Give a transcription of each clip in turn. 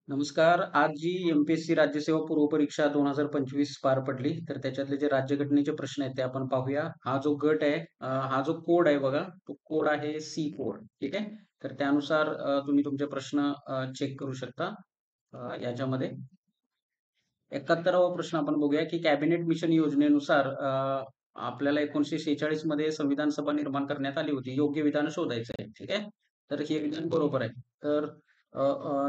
नमस्कार. आज जी एम-पी-एस-सी राज्यसेवा पूर्व परीक्षा 2025 पार पडली. तर त्याच्यातले जे राज्यघटनेचे प्रश्न आहेत ते आपण पाहूया. हा जो गट आहे, हा जो कोड आहे बघा, तो कोड आहे सी कोड. ठीक आहे. तर त्यानुसार तुम्ही तुमचे प्रश्न चेक करू शकता. याच्यामध्ये 71वा प्रश्न आपण बघूया, की कॅबिनेट मिशन योजनेनुसार आपल्याला 1946 मध्ये संविधान सभा निर्माण करण्यात आली होती. योग्य विधान शोधायचं आहे. ठीक आहे. तर हे विधान बरोबर आहे. तर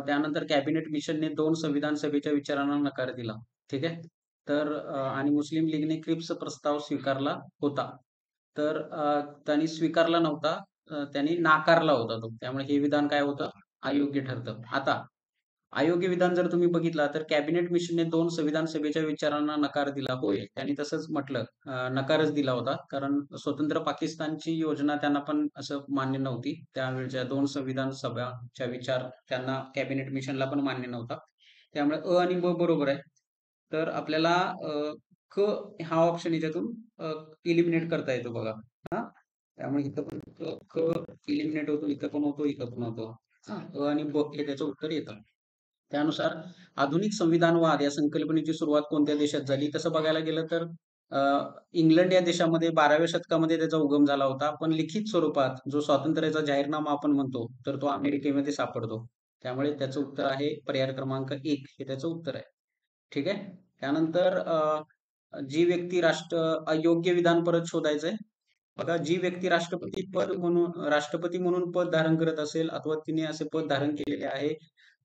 त्यानंतर कॅबिनेट मिशनने 2 संविधान सभेच्या विचारांना नकार दिला. ठीक आहे. तर आणि मुस्लिम लीगने क्रिप्स प्रस्ताव स्वीकारला होता. तर त्यांनी स्वीकारला नव्हता, त्यांनी नाकारला होता तो. त्यामुळे हे विधान काय होतं? अयोग्य ठरतं. आता अयोग्य विधान जर तुम्ही बघितला तर कॅबिनेट मिशनने 2 संविधान सभेच्या विचारांना नकार दिला. होय, त्यांनी तसंच म्हटलं. नकारच दिला होता. कारण स्वतंत्र पाकिस्तानची योजना त्यांना पण असं मान्य नव्हती. त्यावेळच्या 2 संविधान सभाच्या विचार त्यांना कॅबिनेट मिशनला पण मान्य नव्हता. त्यामुळे अ आणि ब बरोबर आहे. तर आपल्याला क हा ऑप्शन याच्यातून एलिमिनेट करता येतो बघा. हां. त्यामुळे इथं पण क एलिमिनेट होतो, इथं पण होतो, इथं पण होतो. हां. अ आणि ब हे त्याचं उत्तर येतं. त्यानुसार आधुनिक संविधानवाद या संकल्पनेची सुरुवात कोणत्या देशात झाली? तसं बघायला गेलं तर अ, इंग्लंड या देशामध्ये 12व्या शतकामध्ये त्याचा उगम झाला होता. पण लिखित स्वरूपात जो स्वातंत्र्याचा जाहीरनामा आपण म्हणतो, तर तो अमेरिकेमध्ये सापडतो. त्यामुळे त्याचं उत्तर आहे पर्याय क्रमांक 1 हे त्याचं उत्तर आहे. ठीक आहे. त्यानंतर जी व्यक्ती अयोग्य विधान परत शोधायचंय. बघा, जी व्यक्ती राष्ट्रपती म्हणून पद धारण करत असेल अथवा तिने असे पद धारण केलेले आहे,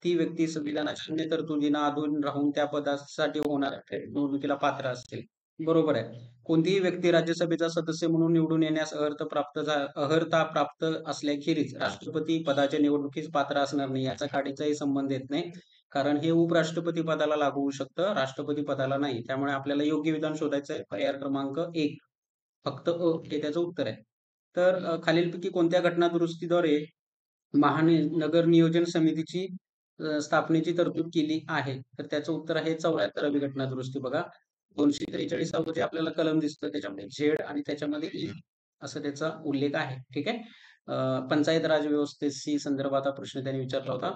ती व्यक्ती संविधानाच्या अन्य तरतुदींना अधून राहून त्या पदासाठी होणाऱ्या निवडणुकीला पात्र असेल. बरोबर आहे. कोणतीही व्यक्ती राज्यसभेचा सदस्य म्हणून निवडून येण्यास अर्हता प्राप्त असल्याखेरीज राष्ट्रपती पदाच्या निवडणुकीस पात्र असणार नाही. याचा काडीचाही संबंध येत नाही. कारण हे उपराष्ट्रपती पदाला लागू होऊ शकतं, राष्ट्रपती पदाला नाही. त्यामुळे आपल्याला योग्य विधान शोधायचं आहे. पर्याय क्रमांक 1 फक्त हे त्याचं उत्तर आहे. तर खालीलपैकी कोणत्या घटना दुरुस्तीद्वारे महानगर नियोजन समितीची स्थापनेची तरतूद केली आहे? तर त्याचं उत्तर आहे 74वी घटना दुरुस्ती बघा. 243व जे आपल्याला कलम दिसतं त्याच्यामध्ये झेड आणि त्याच्यामध्ये ई असं त्याचा उल्लेख आहे. ठीक आहे. पंचायत राज व्यवस्थेशी संदर्भात हा प्रश्न त्यांनी विचारला होता.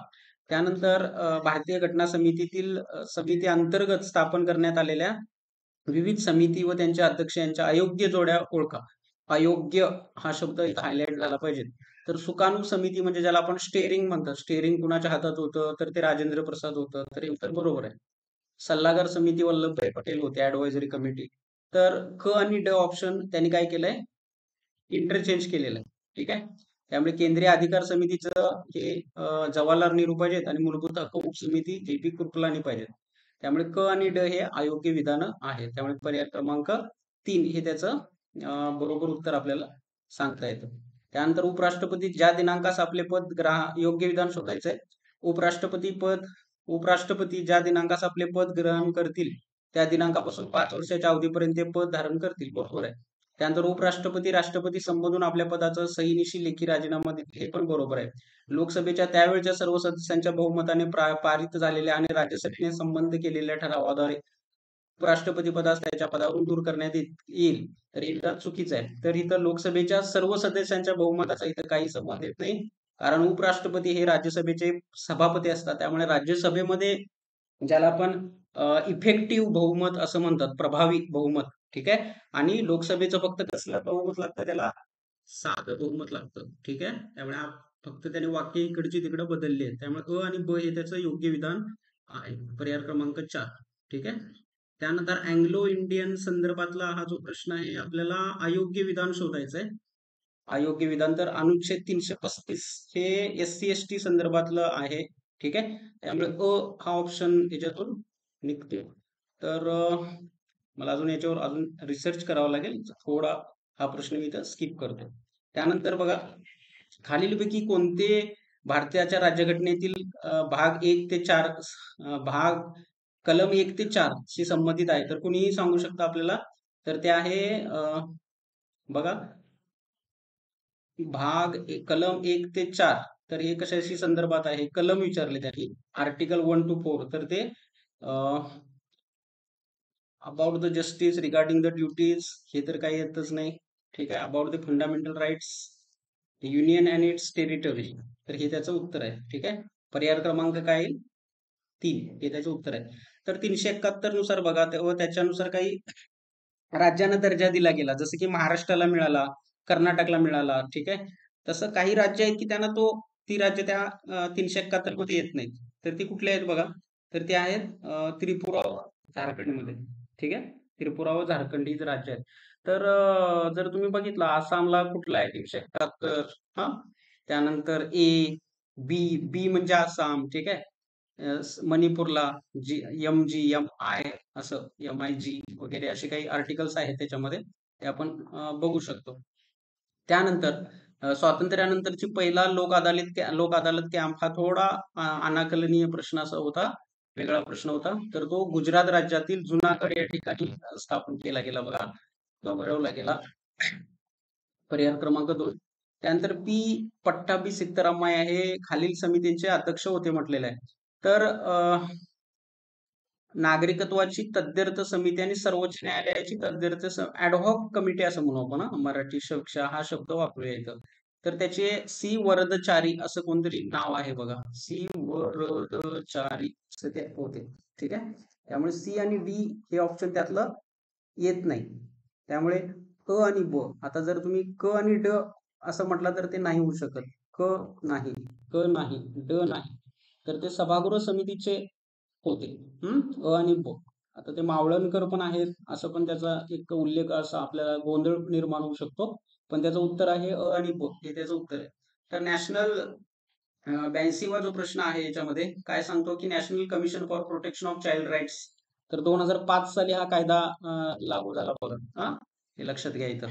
त्यानंतर भारतीय घटना समिती अंतर्गत स्थापन करण्यात आलेल्या विविध समिती व त्यांच्या अध्यक्ष यांच्या अयोग्य जोड्या ओळखा. अयोग्य हा शब्द इथं हायलाइट झाला पाहिजे. तर सुकाणू समिती म्हणजे ज्याला आपण स्टेअरिंग म्हणतात. स्टेअरिंग कुणाच्या हातात होतं? तर ते राजेंद्र प्रसाद होतं. तर हे उत्तर बरोबर आहे. सल्लागार समिती वल्लभभाई पटेल होते, ॲडवायझरी कमिटी. तर क आणि ड ऑप्शन त्यांनी काय केलंय? इंटरचेंज केलेलं आहे. ठीक आहे. त्यामुळे केंद्रीय अधिकार समितीचं हे जवाहरलाल नेहरू पाहिजेत आणि मूलभूत हक्क उपसमिती जे.पी. कृपलानी पाहिजेत. त्यामुळे क आणि ड हे अयोग्य विधानं आहेत. त्यामुळे पर्याय क्रमांक 3 हे त्याचं बरोबर उत्तर आपल्याला सांगता येतं. त्यानंतर योग्य विधान शोधायचंय. उपराष्ट्रपती पद उपराष्ट्रपती ज्या दिनांकास आपले पद ग्रहण करतील, त्या दिनांकापासून 5 वर्षाच्या अवधीपर्यंत ते पद धारण करतील. बरोबर आहे. त्यानंतर उपराष्ट्रपती राष्ट्रपती संबोधून आपल्या पदाचा सहीनिशी लेखी राजीनामा देतील. हे पण बरोबर आहे. लोकसभेच्या त्यावेळच्या सर्व सदस्यांच्या बहुमताने पारित झालेल्या आणि राज्यसभेने संबंध केलेल्या ठरावाद्वारे उपराष्ट्रपती पदास त्याच्या पदावरून दूर करण्यात येईल. तर हे विधान चुकीचं आहे. तर इथं लोकसभेच्या सर्व सदस्यांच्या बहुमताचा इथं काही संबंध येत नाही. कारण उपराष्ट्रपती हे राज्यसभेचे सभापती असतात. त्यामुळे राज्यसभेमध्ये ज्याला आपण इफेक्टिव्ह बहुमत असं म्हणतात, प्रभावी बहुमत. ठीक आहे. आणि लोकसभेचं फक्त कसलं बहुमत लागतं त्याला? साधं बहुमत लागतं. ठीक आहे. त्यामुळे फक्त त्याने वाक्य इकडची तिकडे बदलली आहेत. त्यामुळे अ आणि ब हे त्याचं योग्य विधान आहे. पर्याय क्रमांक 4. ठीक आहे. त्यानंतर अँग्लो इंडियन संदर्भातला हा जो प्रश्न आहे आपल्याला अयोग्य विधान शोधायचं आहे. अयोग्य विधान तर अनुच्छेद 335 हे एस-सी-एस-टी संदर्भातलं आहे. ठीक आहे. त्यामुळे हा ऑप्शन याच्यातून निघतो. तर मला अजून याच्यावर अजून रिसर्च करावं लागेल. थोडा हा प्रश्न मी इथं स्किप करतो. त्यानंतर बघा, खालीलपैकी कोणते भारताच्या राज्यघटनेतील भाग 1 ते 4 भाग कलम 1 ते 4 शी संबंधित आहे. तर कुणीही सांगू शकतं आपल्याला. तर ते आहे बघा, कलम 1 ते 4. तर हे कशाशी संदर्भात आहे? कलम विचारले त्यांनी. Article 1 to 4. तर ते about the justice regarding the duties हे तर काही येतच नाही. ठीक आहे. About the fundamental rights, union and its territory. तर हे त्याचं उत्तर आहे. ठीक आहे. पर्याय क्रमांक काय येईल? 3 हे त्याचं उत्तर आहे. तर 371 नुसार बघा तेव्हा त्याच्यानुसार काही राज्यांना दर्जा दिला गेला. जसं की महाराष्ट्राला मिळाला, कर्नाटकला मिळाला, ठीक आहे. तसं काही राज्य आहेत की त्यांना ती राज्य त्या 371 मध्ये येत नाहीत. तर ती कुठली आहेत बघा? तर ते आहेत त्रिपुरा, झारखंडमध्ये. ठीक आहे. त्रिपुरा व झारखंड ही जी राज्य आहेत. तर जर तुम्ही बघितलं आसामला कुठला आहे 371 हा. त्यानंतर बी, बी म्हणजे आसाम, ठीक आहे. मणिपूरला MG, MI असं MIG वगैरे असे काही आर्टिकल्स आहेत त्याच्यामध्ये ते आपण बघू शकतो. त्यानंतर स्वातंत्र्यानंतरची पहिला लोक अदालत कॅम्प हा थोडा अनाकलनीय प्रश्न असा होता. वेगळा प्रश्न होता. तर तो गुजरात राज्यातील जुनागड या ठिकाणी स्थापन केला गेला बघा. किंवा भरवला गेला. पर्याय क्रमांक 2. त्यानंतर पट्टाभी सिद्धरामय्या हे खालील समितींचे अध्यक्ष होते म्हटलेलं आहे. तर नागरिकत्वाची तद्विरुद्ध समिती आणि सर्वोच्च न्यायालयाची तद्विरुद्ध ॲडहॉक कमिटी असं म्हणू आपण मराठी हा शब्द वापरूया इथं. तर त्याचे वरदचारी असं कोणतरी नाव आहे बघा. वरदचारी असं ते होते. ठीक आहे. त्यामुळे आणि डी हे ऑप्शन त्यातलं येत नाही. त्यामुळे क आणि ब. आता जर तुम्ही क आणि ड असं म्हटलं तर ते नाही होऊ शकत. क नाही, क नाही, ड नाही. तर ते सभागृह समितीचे होते. अ आणि ब. आता ते मावळणकर पण आहेत असं पण त्याचा एक उल्लेख असा आपल्याला गोंधळ निर्माण होऊ शकतो. पण त्याचं उत्तर आहे अ आणि ब हे त्याचं उत्तर आहे. तर नॅशनल 82वा जो प्रश्न आहे याच्यामध्ये काय सांगतो की national commission for protection of child rights. तर 2005 साली हा कायदा लागू झाला बघा. हे लक्षात घ्या इथं.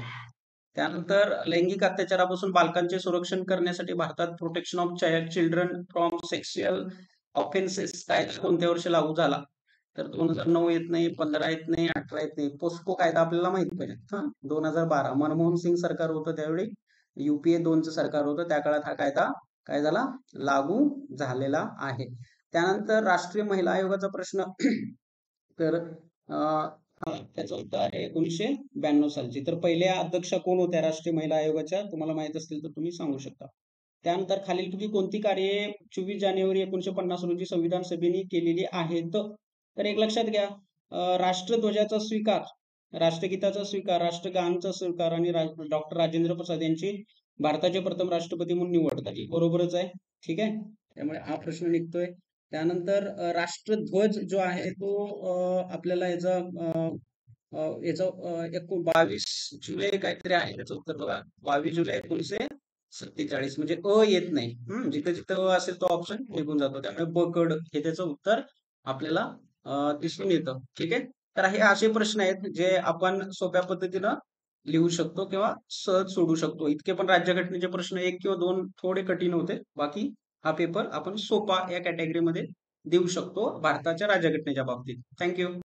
त्यानंतर लैंगिक अत्याचारापासून बालकांचे संरक्षण करण्यासाठी भारतात protection of children from sexual offences कायदा कोणत्या वर्षी लागू झाला? तर 2009 येत नाही, 15 येत नाही, 18 येत नाही. पोस्को कायदा आपल्याला माहित पाहिजे. 2012 मनमोहन सिंग सरकार होतं त्यावेळी UPA 2चं सरकार होतं त्या काळात हा कायदा काय झाला? लागू झालेला आहे. त्यानंतर राष्ट्रीय महिला आयोगाचा प्रश्न तर त्याचं उत्तर आहे 1992 सालची. तर पहिल्या अध्यक्षा कोण होत्या राष्ट्रीय महिला आयोगाच्या? तुम्हाला माहित असतील तर तुम्ही सांगू शकता. त्यानंतर खालीलपैकी कोणती कार्ये 24 जानेवारी 1950 रोजी संविधान सभेने केलेली आहेत? तर एक लक्षात घ्या, राष्ट्रध्वजाचा स्वीकार, राष्ट्रगीताचा स्वीकार, राष्ट्रगानचा स्वीकार आणि डॉक्टर राजेंद्र प्रसाद यांची भारताचे प्रथम राष्ट्रपती म्हणून निवड झाली. बरोबरच आहे. ठीक आहे. त्यामुळे हा प्रश्न निघतोय. त्यानंतर राष्ट्रध्वज जो आहे तो आपल्याला याचा 22 जुलै काहीतरी आहे त्याचं उत्तर बघा. 22 जुलै 1947 म्हणजे येत नाही. जिथं जिथं असेल तो ऑप्शन निघून जातो. त्यामुळे बकड हे त्याचं उत्तर आपल्याला दिसून येतं. ठीक आहे. तर हे असे प्रश्न आहेत जे आपण सोप्या पद्धतीनं लिहू शकतो किंवा सहज सोडू शकतो. इतके पण राज्यघटनेचे प्रश्न 1 किंवा 2 थोडे कठीण होते. बाकी हा पेपर आपण सोपा या कॅटेगरीमध्ये देऊ शकतो भारताच्या राज्यघटनेच्या बाबतीत. थँक्यू.